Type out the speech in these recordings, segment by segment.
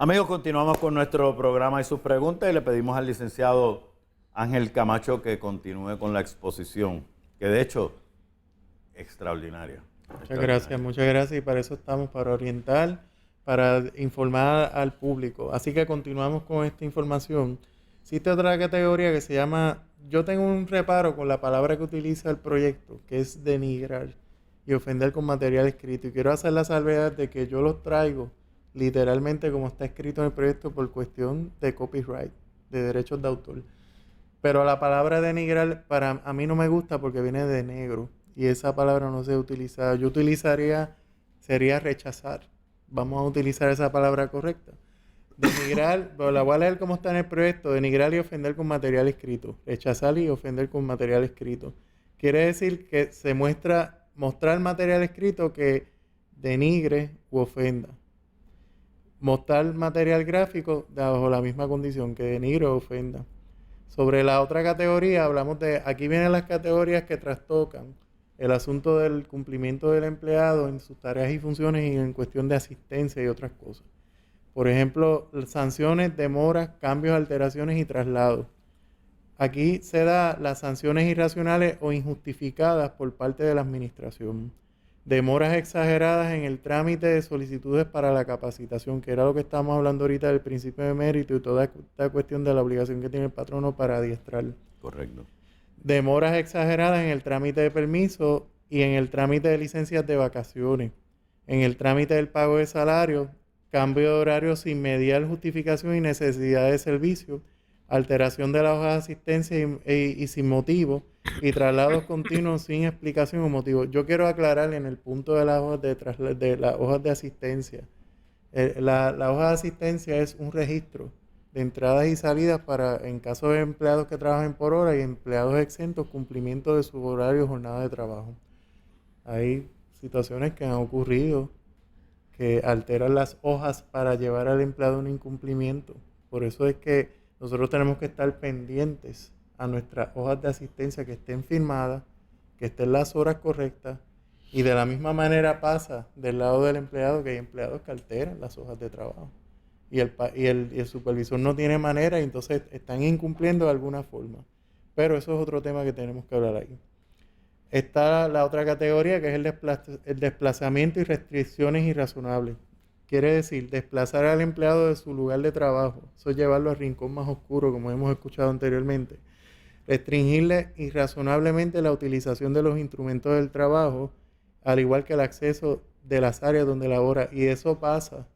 Amigos, continuamos con nuestro programa y sus preguntas y le pedimos al licenciado Ángel Camacho que continúe con la exposición, que de hecho, extraordinaria. Muchas gracias y para eso estamos, para orientar, para informar al público. Así que continuamos con esta información. Existe otra categoría que se llama, yo tengo un reparo con la palabra que utiliza el proyecto, que es denigrar y ofender con material escrito. Y quiero hacer la salvedad de que yo los traigo literalmente como está escrito en el proyecto por cuestión de copyright, de derechos de autor. Pero la palabra denigrar a mí no me gusta porque viene de negro y esa palabra no se utiliza. Yo utilizaría, sería rechazar. Vamos a utilizar esa palabra correcta. Denigrar, pero la voy a leer como está en el proyecto, denigrar y ofender con material escrito. Rechazar y ofender con material escrito. Quiere decir que se mostrar material escrito que denigre u ofenda. Mostrar material gráfico bajo la misma condición, que denigre o ofenda. Sobre la otra categoría, hablamos de, aquí vienen las categorías que trastocan el asunto del cumplimiento del empleado en sus tareas y funciones y en cuestión de asistencia y otras cosas. Por ejemplo, sanciones, demoras, cambios, alteraciones y traslados. Aquí se da las sanciones irracionales o injustificadas por parte de la administración. Demoras exageradas en el trámite de solicitudes para la capacitación, que era lo que estábamos hablando ahorita del principio de mérito y toda esta cuestión de la obligación que tiene el patrono para adiestrar. Correcto. Demoras exageradas en el trámite de permiso y en el trámite de licencias de vacaciones. En el trámite del pago de salario, cambio de horario sin mediar justificación y necesidad de servicio, alteración de la hoja de asistencia y sin motivo, y traslados continuos sin explicación o motivo. Yo quiero aclarar en el punto de las hojas de asistencia. La hoja de asistencia es un registro de entradas y salidas para, en caso de empleados que trabajen por hora y empleados exentos, cumplimiento de su horario o jornada de trabajo. Hay situaciones que han ocurrido que alteran las hojas para llevar al empleado a un incumplimiento. Por eso es que nosotros tenemos que estar pendientes a nuestras hojas de asistencia que estén firmadas, que estén las horas correctas, y de la misma manera pasa del lado del empleado, que hay empleados que alteran las hojas de trabajo y el supervisor no tiene manera y entonces están incumpliendo de alguna forma. Pero eso es otro tema que tenemos que hablar ahí. Está la otra categoría, que es el desplazamiento y restricciones irrazonables. Quiere decir, desplazar al empleado de su lugar de trabajo. Eso es llevarlo al rincón más oscuro, como hemos escuchado anteriormente. Restringirle irrazonablemente la utilización de los instrumentos del trabajo, al igual que el acceso de las áreas donde labora. Y eso pasa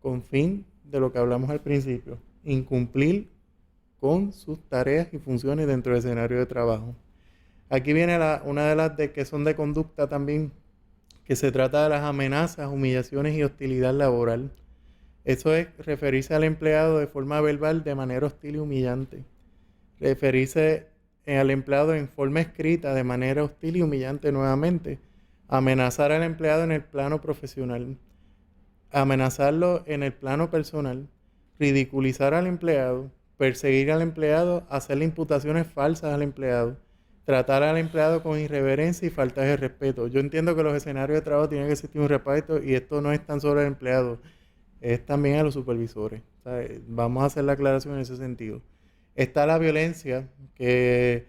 con fin de lo que hablamos al principio, incumplir con sus tareas y funciones dentro del escenario de trabajo. Aquí viene una de las que son de conducta también, que se trata de las amenazas, humillaciones y hostilidad laboral. Eso es referirse al empleado de forma verbal de manera hostil y humillante. Referirse al empleado en forma escrita de manera hostil y humillante nuevamente. Amenazar al empleado en el plano profesional. Amenazarlo en el plano personal. Ridiculizar al empleado. Perseguir al empleado. Hacerle imputaciones falsas al empleado. Tratar al empleado con irreverencia y falta de respeto. Yo entiendo que los escenarios de trabajo tienen que existir un respeto y esto no es tan solo al empleado, es también a los supervisores. O sea, vamos a hacer la aclaración en ese sentido. Está la violencia, que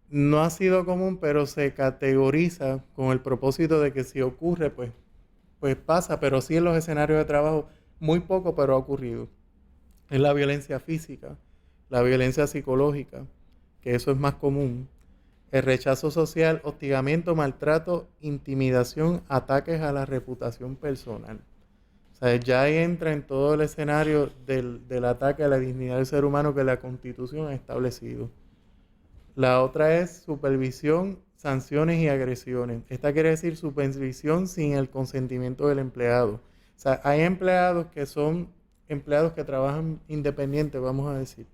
no ha sido común, pero se categoriza con el propósito de que si ocurre, pues pasa, pero sí en los escenarios de trabajo, muy poco, pero ha ocurrido. Es la violencia física, la violencia psicológica, que eso es más común. El rechazo social, hostigamiento, maltrato, intimidación, ataques a la reputación personal. O sea, ya entra en todo el escenario del ataque a la dignidad del ser humano que la Constitución ha establecido. La otra es supervisión, sanciones y agresiones. Esta quiere decir supervisión sin el consentimiento del empleado. O sea, hay empleados que son empleados que trabajan independientes, vamos a decir,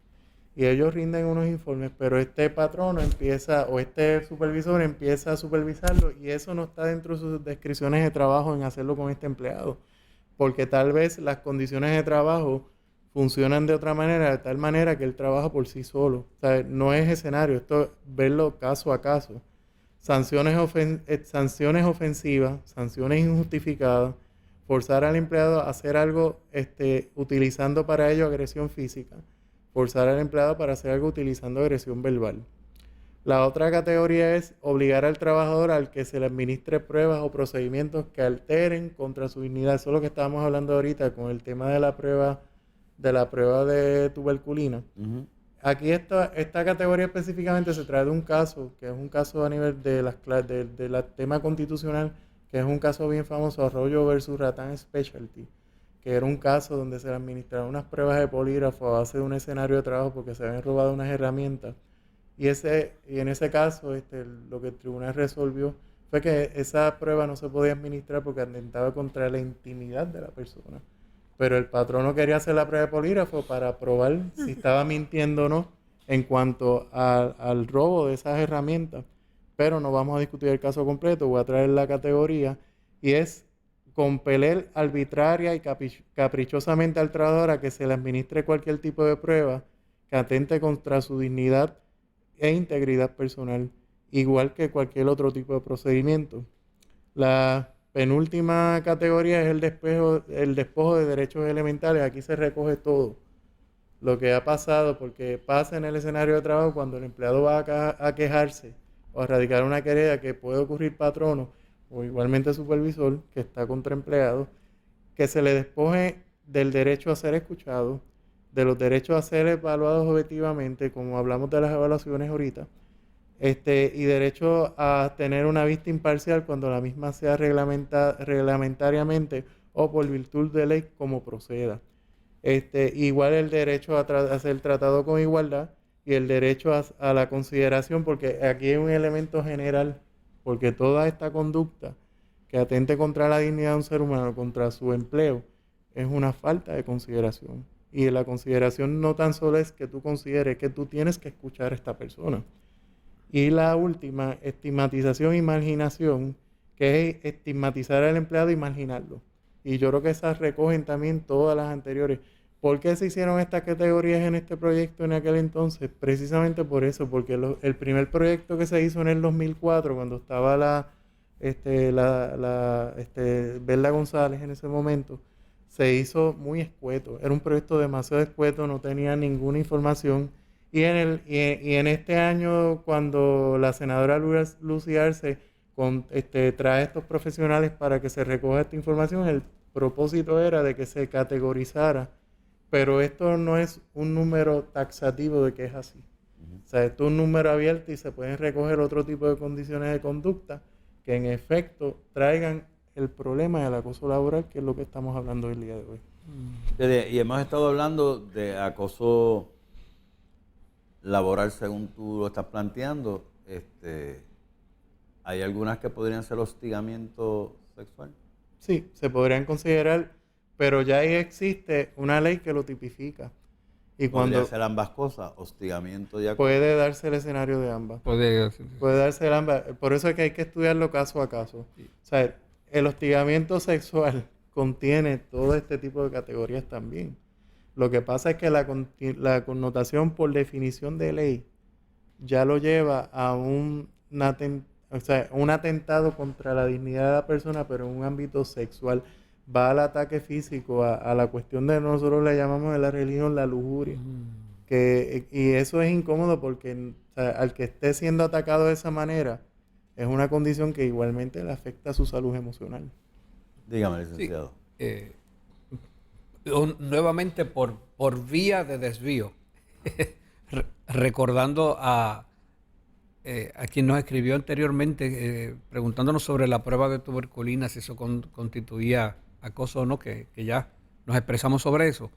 y ellos rinden unos informes, pero este patrono empieza, o este supervisor empieza a supervisarlo, y eso no está dentro de sus descripciones de trabajo en hacerlo con este empleado, porque tal vez las condiciones de trabajo funcionan de otra manera, de tal manera que él trabaja por sí solo. O sea, no es escenario, esto es verlo caso a caso. Sanciones ofensivas, sanciones injustificadas, forzar al empleado a hacer algo utilizando para ello agresión física, forzar al empleado para hacer algo utilizando agresión verbal. La otra categoría es obligar al trabajador al que se le administre pruebas o procedimientos que alteren contra su dignidad. Eso es lo que estábamos hablando ahorita con el tema de la prueba de tuberculina. Ujú. Aquí esta categoría específicamente se trae de un caso, que es un caso a nivel de la tema constitucional, que es un caso bien famoso, Arroyo versus Rattan Specialty, que era un caso donde se le administraron unas pruebas de polígrafo a base de un escenario de trabajo porque se habían robado unas herramientas. Y en ese caso, lo que el tribunal resolvió fue que esa prueba no se podía administrar porque atentaba contra la intimidad de la persona. Pero el patrono quería hacer la prueba de polígrafo para probar si estaba mintiendo o no en cuanto al robo de esas herramientas. Pero no vamos a discutir el caso completo, voy a traer la categoría, y es compeler arbitraria y caprichosamente al trabajador a que se le administre cualquier tipo de prueba que atente contra su dignidad e integridad personal, igual que cualquier otro tipo de procedimiento. La penúltima categoría es el despojo de derechos elementales. Aquí se recoge todo lo que ha pasado, porque pasa en el escenario de trabajo cuando el empleado va a quejarse o a radicar una querella, que puede ocurrir patrono o igualmente supervisor que está contra empleado, que se le despoje del derecho a ser escuchado, de los derechos a ser evaluados objetivamente, como hablamos de las evaluaciones ahorita, y derecho a tener una vista imparcial cuando la misma sea reglamentariamente o por virtud de ley como proceda. Igual el derecho a ser tratado con igualdad y el derecho a la consideración, porque aquí hay un elemento general, porque toda esta conducta que atente contra la dignidad de un ser humano, contra su empleo, es una falta de consideración. Y la consideración no tan solo es que tú consideres, que tú tienes que escuchar a esta persona. Y la última, estigmatización y marginación, que es estigmatizar al empleado y marginarlo. Y yo creo que esas recogen también todas las anteriores. ¿Por qué se hicieron estas categorías en este proyecto en aquel entonces? Precisamente por eso, porque el primer proyecto que se hizo en el 2004, cuando estaba Belda González en ese momento, se hizo muy escueto. Era un proyecto demasiado escueto, no tenía ninguna información. Y en este año, cuando la senadora Lucy Arce trae estos profesionales para que se recoja esta información, el propósito era de que se categorizara, pero esto no es un número taxativo de que es así. O sea, esto es un número abierto y se pueden recoger otro tipo de condiciones de conducta que en efecto traigan el problema del acoso laboral, que es lo que estamos hablando el día de hoy. Y hemos estado hablando de acoso laboral, según tú lo estás planteando. ¿Hay algunas que podrían ser hostigamiento sexual? Sí, se podrían considerar, pero ya ahí existe una ley que lo tipifica. Y ¿Podría ser ambas cosas? Hostigamiento y acoso. Puede darse el escenario de ambas. Puede darse ambas. Por eso es que hay que estudiarlo caso a caso. Sí. O sea, el hostigamiento sexual contiene todo este tipo de categorías también. Lo que pasa es que la connotación por definición de ley ya lo lleva a un atentado contra la dignidad de la persona, pero en un ámbito sexual. Va al ataque físico, a la cuestión de nosotros le llamamos de la religión la lujuria. Y eso es incómodo porque al que esté siendo atacado de esa manera, es una condición que igualmente le afecta a su salud emocional. Dígame, licenciado. Sí, nuevamente por vía de desvío, recordando a quien nos escribió anteriormente preguntándonos sobre la prueba de tuberculina, si eso constituía acoso o no, que ya nos expresamos sobre eso.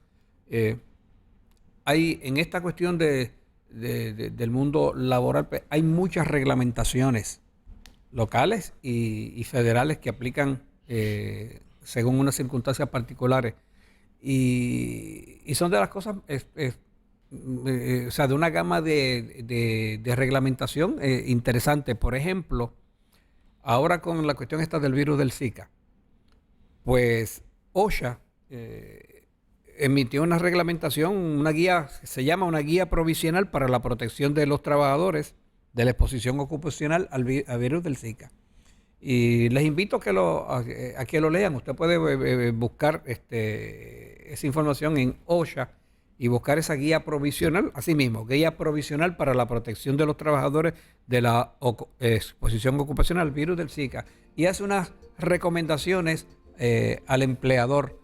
Hay en esta cuestión del mundo laboral, hay muchas reglamentaciones locales y federales que aplican según unas circunstancias particulares. Y son de las cosas, o sea, de una gama de reglamentación interesante. Por ejemplo, ahora con la cuestión esta del virus del Zika, pues OSHA emitió una reglamentación, una guía, se llama una guía provisional para la protección de los trabajadores de la exposición ocupacional al virus del Zika. Y les invito a que lo lean. Usted puede buscar esa información en OSHA y buscar esa guía provisional, así mismo, guía provisional para la protección de los trabajadores de la exposición ocupacional al virus del Zika. Y hace unas recomendaciones al empleador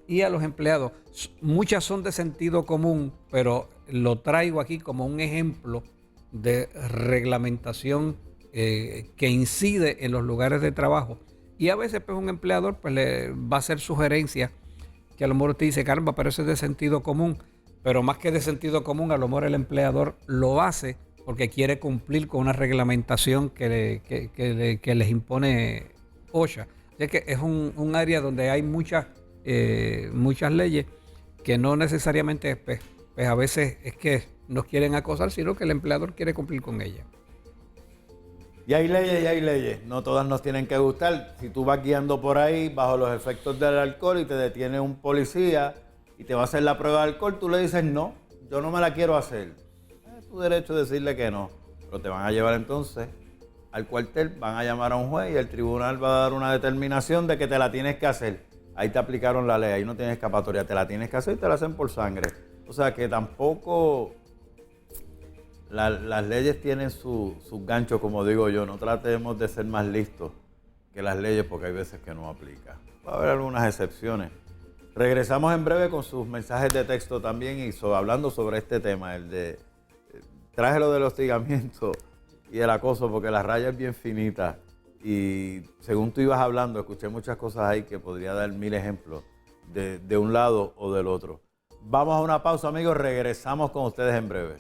y a los empleados. Muchas son de sentido común, pero lo traigo aquí como un ejemplo de reglamentación que incide en los lugares de trabajo. Y a veces pues un empleador pues le va a hacer sugerencias que a lo mejor usted dice, caramba, pero eso es de sentido común. Pero más que de sentido común, a lo mejor el empleador lo hace porque quiere cumplir con una reglamentación que les impone OSHA. Ya que es un área donde hay muchas leyes que no necesariamente pues a veces es que nos quieren acosar, sino que el empleador quiere cumplir con ellas. Y hay leyes, no todas nos tienen que gustar. Si tú vas guiando por ahí bajo los efectos del alcohol y te detiene un policía y te va a hacer la prueba de alcohol, tú le dices no, yo no me la quiero hacer. Es tu derecho decirle que no, pero te van a llevar entonces al cuartel, van a llamar a un juez y el tribunal va a dar una determinación de que te la tienes que hacer. Ahí te aplicaron la ley, ahí no tienes escapatoria, te la tienes que hacer y te la hacen por sangre. O sea que tampoco las leyes tienen sus ganchos, como digo yo. No tratemos de ser más listos que las leyes porque hay veces que no aplica. Va a haber algunas excepciones. Regresamos en breve con sus mensajes de texto también y hablando sobre este tema, el de traje lo del hostigamiento y el acoso, porque la raya es bien finita. Y según tú ibas hablando, escuché muchas cosas ahí que podría dar 1000 ejemplos de un lado o del otro. Vamos a una pausa, amigos. Regresamos con ustedes en breve.